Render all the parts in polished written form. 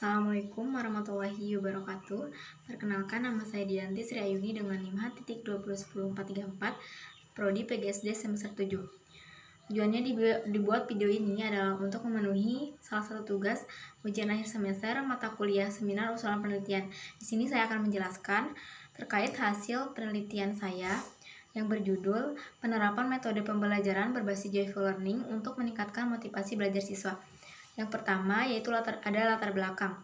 Assalamualaikum warahmatullahi wabarakatuh. Perkenalkan, nama saya Dianti Sri Ayuni dengan NIM H.2010434, Prodi PGSD semester 7. Tujuannya dibuat video ini adalah untuk memenuhi salah satu tugas ujian akhir semester mata kuliah seminar usulan penelitian. Di sini saya akan menjelaskan terkait hasil penelitian saya yang berjudul penerapan metode pembelajaran berbasis joyful learning untuk meningkatkan motivasi belajar siswa. Yang pertama yaitu latar belakang,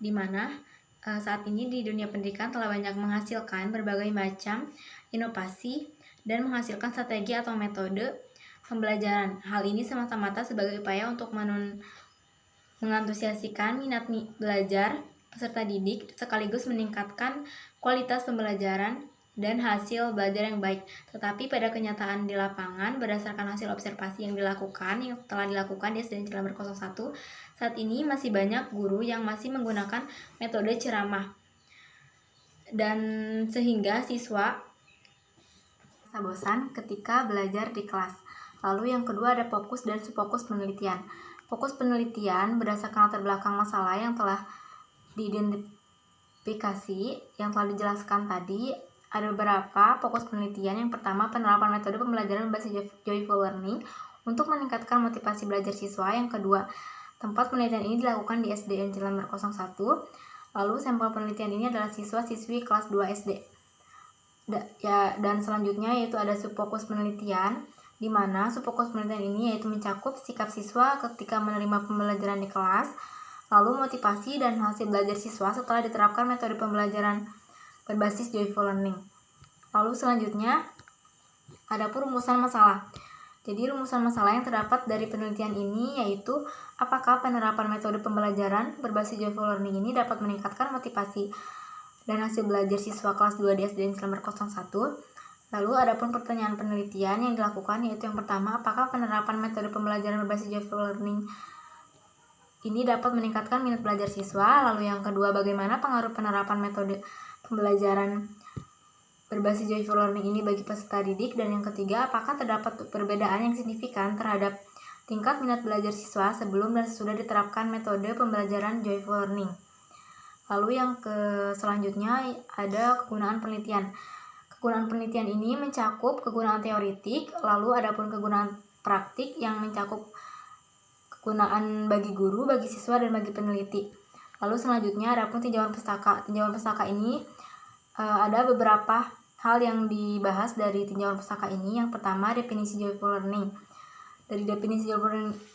di mana saat ini di dunia pendidikan telah banyak menghasilkan berbagai macam inovasi dan menghasilkan strategi atau metode pembelajaran. Hal ini semata-mata sebagai upaya untuk mengantusiaskan minat belajar peserta didik sekaligus meningkatkan kualitas pembelajaran dan hasil belajar yang baik. Tetapi pada kenyataan di lapangan, berdasarkan hasil observasi yang telah dilakukan di SDN Cilamber 01, saat ini masih banyak guru yang masih menggunakan metode ceramah, dan sehingga siswa merasa bosan ketika belajar di kelas. Lalu yang kedua ada fokus dan subfokus penelitian. Fokus penelitian berdasarkan latar belakang masalah yang telah diidentifikasi, yang telah dijelaskan tadi. Ada beberapa fokus penelitian. Yang pertama, penerapan metode pembelajaran berbasis joyful learning untuk meningkatkan motivasi belajar siswa. Yang kedua, tempat penelitian ini dilakukan di SDN Cilamber 01. Lalu sampel penelitian ini adalah siswa-siswi kelas 2 SD. Dan selanjutnya yaitu ada subfokus penelitian, di mana subfokus penelitian ini yaitu mencakup sikap siswa ketika menerima pembelajaran di kelas, lalu motivasi dan hasil belajar siswa setelah diterapkan metode pembelajaran berbasis joyful learning. Lalu selanjutnya ada rumusan masalah. Jadi rumusan masalah yang terdapat dari penelitian ini yaitu apakah penerapan metode pembelajaran berbasis joyful learning ini dapat meningkatkan motivasi dan hasil belajar siswa kelas 2 di SDN Cilamber 01. Lalu adapun pertanyaan penelitian yang dilakukan yaitu yang pertama, apakah penerapan metode pembelajaran berbasis joyful learning ini dapat meningkatkan minat belajar siswa. Lalu yang kedua, bagaimana pengaruh penerapan metode pembelajaran berbasis joyful learning ini bagi peserta didik. Dan yang ketiga, apakah terdapat perbedaan yang signifikan terhadap tingkat minat belajar siswa sebelum dan sesudah diterapkan metode pembelajaran joyful learning. Lalu yang selanjutnya ada kegunaan penelitian. Kegunaan penelitian ini mencakup kegunaan teoritik, lalu adapun kegunaan praktik yang mencakup kegunaan bagi guru, bagi siswa, dan bagi peneliti. Lalu selanjutnya adapun tinjauan pustaka. Tinjauan pustaka ini ada beberapa hal yang dibahas dari tinjauan pustaka ini. Yang pertama, definisi joyful learning. Dari definisi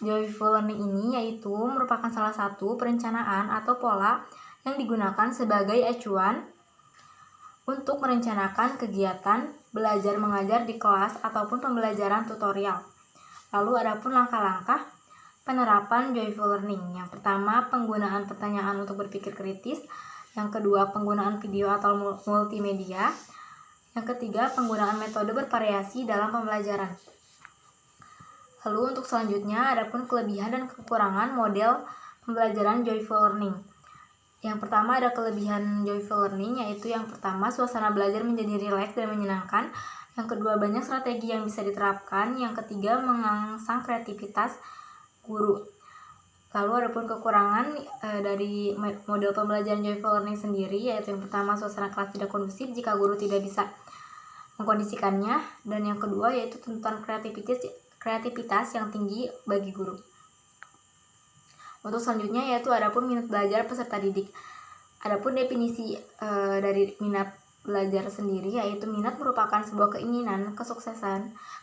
joyful learning ini yaitu merupakan salah satu perencanaan atau pola yang digunakan sebagai acuan untuk merencanakan kegiatan belajar mengajar di kelas ataupun pembelajaran tutorial. Lalu adapun langkah-langkah penerapan joyful learning. Yang pertama, penggunaan pertanyaan untuk berpikir kritis. Yang kedua, penggunaan video atau multimedia. Yang ketiga, penggunaan metode bervariasi dalam pembelajaran. Lalu untuk selanjutnya, adapun kelebihan dan kekurangan model pembelajaran joyful learning. Yang pertama ada kelebihan joyful learning, yaitu yang pertama, suasana belajar menjadi rileks dan menyenangkan. Yang kedua, banyak strategi yang bisa diterapkan. Yang ketiga, mengangsang kreativitas guru. Lalu adapun kekurangan dari model pembelajaran joyful learning sendiri, yaitu yang pertama, suasana kelas tidak kondusif jika guru tidak bisa mengkondisikannya, dan yang kedua yaitu tuntutan kreativitas yang tinggi bagi guru. Untuk selanjutnya yaitu adapun minat belajar peserta didik. Adapun definisi dari minat belajar sendiri yaitu minat merupakan sebuah keinginan,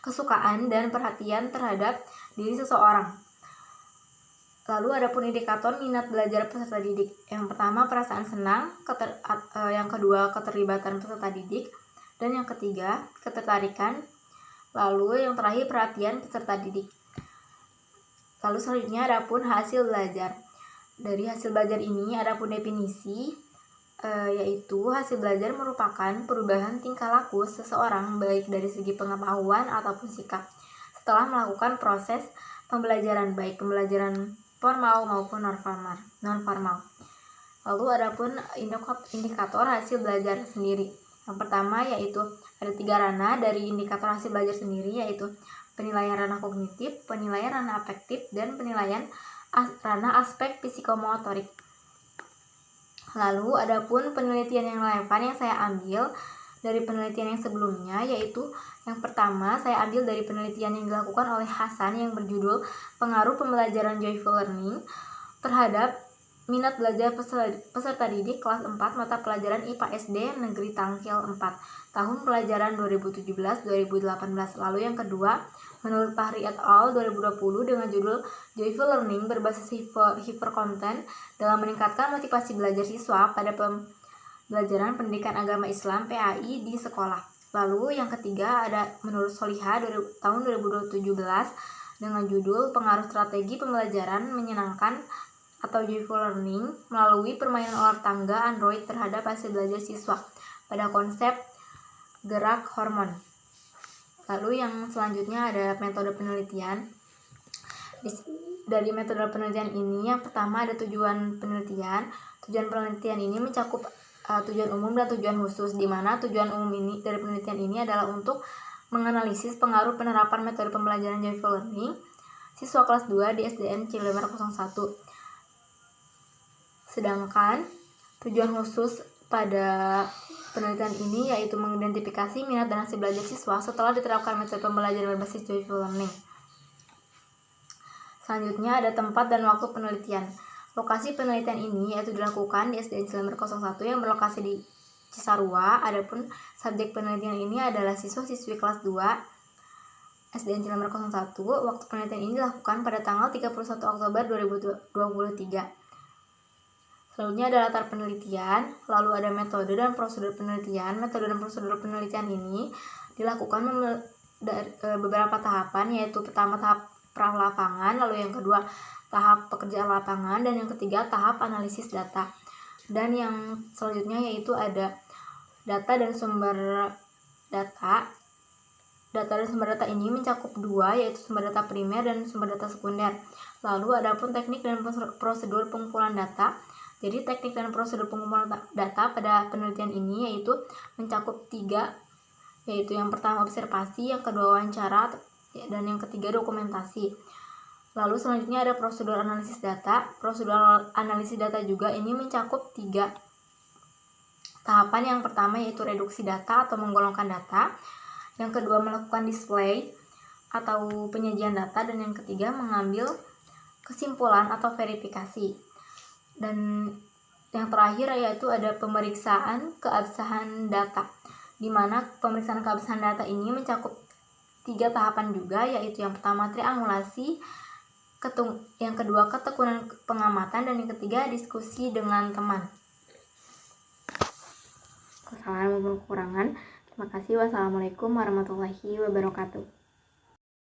kesukaan dan perhatian terhadap diri seseorang. Lalu adapun indikator minat belajar peserta didik. Yang pertama, perasaan senang, yang kedua, keterlibatan peserta didik, dan yang ketiga, ketertarikan. Lalu yang terakhir, perhatian peserta didik. Lalu selanjutnya adapun hasil belajar. Dari hasil belajar ini adapun definisi yaitu hasil belajar merupakan perubahan tingkah laku seseorang baik dari segi pengetahuan ataupun sikap setelah melakukan proses pembelajaran, baik pembelajaran formal maupun non-formal. Lalu adapun indikator hasil belajar sendiri. Yang pertama yaitu ada 3 ranah dari indikator hasil belajar sendiri, yaitu penilaian ranah kognitif, penilaian ranah afektif, dan penilaian ranah aspek psikomotorik. Lalu adapun penelitian yang relevan yang saya ambil dari penelitian yang sebelumnya, yaitu yang pertama saya ambil dari penelitian yang dilakukan oleh Hasan yang berjudul Pengaruh Pembelajaran Joyful Learning terhadap minat belajar peserta didik kelas 4 mata pelajaran IPA SD Negeri Tangkil 4 tahun pelajaran 2017-2018. Lalu yang kedua, menurut Fahri et al. 2020 dengan judul Joyful Learning berbasis hyper content dalam meningkatkan motivasi belajar siswa pada pembelajaran pendidikan agama Islam PAI di sekolah. Lalu yang ketiga ada menurut Soliha tahun 2017 dengan judul Pengaruh Strategi Pembelajaran Menyenangkan atau Joyful Learning melalui permainan ular tangga Android terhadap hasil belajar siswa pada konsep gerak hormon. Lalu yang selanjutnya ada metode penelitian. Dari metode penelitian ini yang pertama ada tujuan penelitian. Tujuan penelitian ini mencakup tujuan umum dan tujuan khusus, di mana tujuan umum ini dari penelitian ini adalah untuk menganalisis pengaruh penerapan metode pembelajaran Joyful Learning siswa kelas 2 di SDN Cilember 01. Sedangkan tujuan khusus pada penelitian ini yaitu mengidentifikasi minat dan hasil belajar siswa setelah diterapkan metode pembelajaran berbasis Joyful Learning. Selanjutnya ada tempat dan waktu penelitian. Lokasi penelitian ini yaitu dilakukan di SDN Cilember 01 yang berlokasi di Cisarua. Adapun subjek penelitian ini adalah siswa-siswi kelas 2 SDN Cilember 01. Waktu penelitian ini dilakukan pada tanggal 31 Oktober 2023. Selanjutnya ada latar penelitian, lalu ada metode dan prosedur penelitian. Metode dan prosedur penelitian ini dilakukan beberapa tahapan, yaitu pertama tahap pra-lapangan, lalu yang kedua tahap pekerjaan lapangan, dan yang ketiga tahap analisis data. Dan yang selanjutnya yaitu ada data dan sumber data. Data dan sumber data ini mencakup dua, yaitu sumber data primer dan sumber data sekunder. Lalu adapun teknik dan prosedur pengumpulan data. Jadi teknik dan prosedur pengumpulan data pada penelitian ini yaitu mencakup tiga, yaitu yang pertama observasi, yang kedua wawancara, dan yang ketiga dokumentasi. Lalu selanjutnya ada prosedur analisis data. Prosedur analisis data juga ini mencakup tiga tahapan. Yang pertama yaitu reduksi data atau menggolongkan data, yang kedua melakukan display atau penyajian data, dan yang ketiga mengambil kesimpulan atau verifikasi. Dan yang terakhir yaitu ada pemeriksaan keabsahan data, di mana pemeriksaan keabsahan data ini mencakup tiga tahapan juga, yaitu yang pertama triangulasi, yang kedua ketekunan pengamatan, dan yang ketiga diskusi dengan teman. Kesalahan maupun kekurangan. Terima kasih. Wassalamualaikum warahmatullahi wabarakatuh.